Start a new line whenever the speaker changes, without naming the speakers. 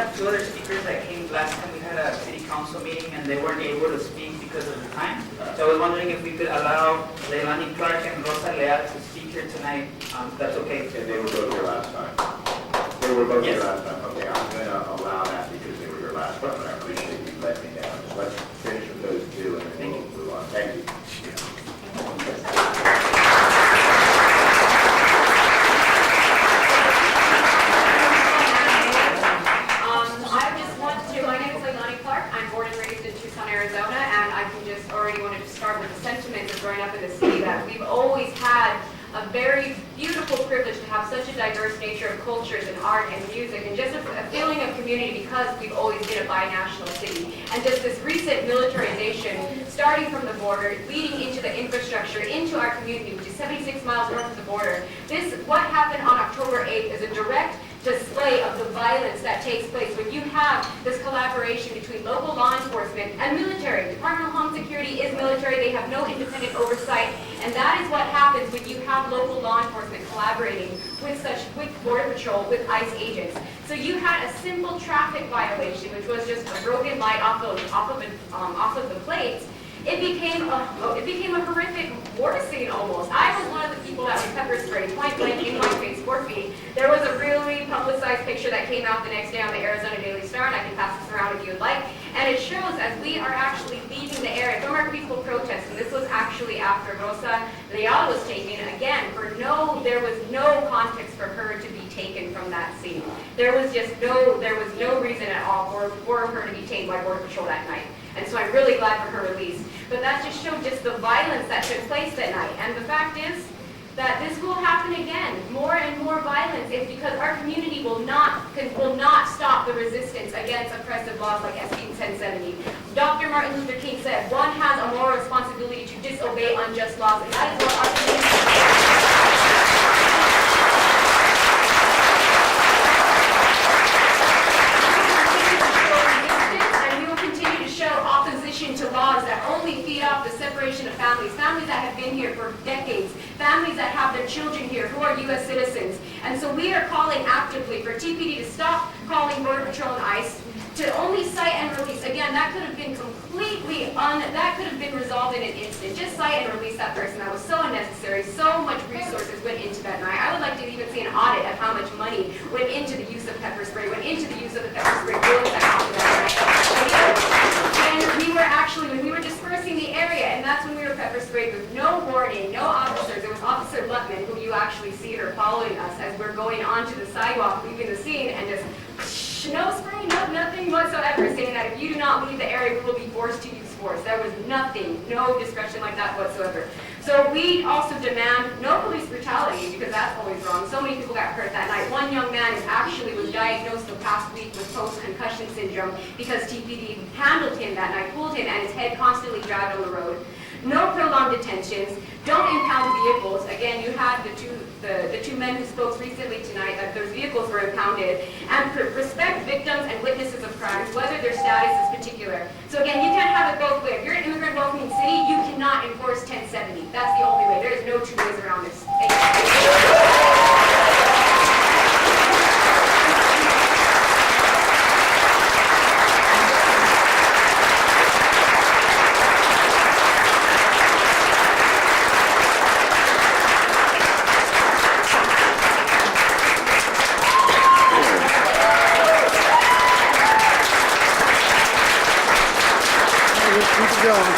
have two other speakers that came last time we had a city council meeting and they weren't able to speak because of the time. So I was wondering if we could allow Lelani Clark and Rosa Leal to speak here tonight. That's okay.
And they were both here last time. They were both here
Yes.
last time. Okay, I'm going to allow that because they were here last time, and I appreciate you letting me down. So let's finish with those two and then we'll move on. Thank you.
My name is Lelani Clark. I'm born and raised in Tycson, Arizona, and I can just already wanted to start with the sentiment of growing up in the city that we've always had a very beautiful privilege to have such a diverse nature of cultures and art and music and just a feeling of community because we've always been a binational city. And just this recent militarization, starting from the border, leading into the infrastructure, into our community, which is 76 miles north of the border. What happened on October 8th is a direct display of the violence that takes place when you have this collaboration between local law enforcement and military. Department of Homeland Security is military. They have no independent oversight. And that is what happens when you have local law enforcement collaborating with Border Patrol, with ICE agents. So you had a simple traffic violation, which was just a broken light off of the plates. It became a horrific war scene almost. I was one of the people that was pepper sprayed, point blank in my face, 4 feet. There was a really publicized picture that came out the next day on the Arizona Daily Star, and I can pass this around if you would like. And it shows as we are actually leaving the area from our peaceful protest, and this was actually after Rosa Leal was taken, again, there was no context for her to be taken from that scene. There was no reason at all for her to be taken by Border Patrol that night. And so I'm really glad for her release. But that just showed just the violence that took place that night. And the fact is that this will happen again. More and more violence is because our community will not stop the resistance against oppressive laws like SB 1070. Dr. Martin Luther King said, one has a moral responsibility to disobey unjust laws. And that is what our community to laws that only feed off the separation of families that have been here for decades, families that have their children here who are U.S. citizens. And so we are calling actively for TPD to stop calling Border Patrol and ICE, to only cite and release. Again, that could have been that could have been resolved in an instant. Just cite and release that person. That was so unnecessary. So much resources went into that night. I would like to even see an audit of how much money went into the use of pepper spray, went into the use of the pepper spray bullets that happened that night. And when we were dispersing the area, and that's when we were pepper sprayed with no warning, no officers. It was Officer Lutman, who you actually see her following us as we're going onto the sidewalk, leaving the scene, and just no spray, nothing whatsoever, saying that if you do not leave the area, we will be forced to use force. There was nothing, no discretion like that whatsoever. So we also demand no police brutality, because that's always wrong. So many people got hurt that night. One young man actually was diagnosed the past week with post-concussion syndrome because TPD handled him that night, pulled him, and his head constantly dragged on the road. No prolonged detentions. Don't impound vehicles. Again, you had the two men who spoke recently tonight that those vehicles were impounded. And respect victims and witnesses of crimes, whether their status is particular. So again, you can't have it both ways. If you're an immigrant welcoming city, you cannot enforce 1070. That's the only way. There is no two ways around this. Thank you.
Keep it going.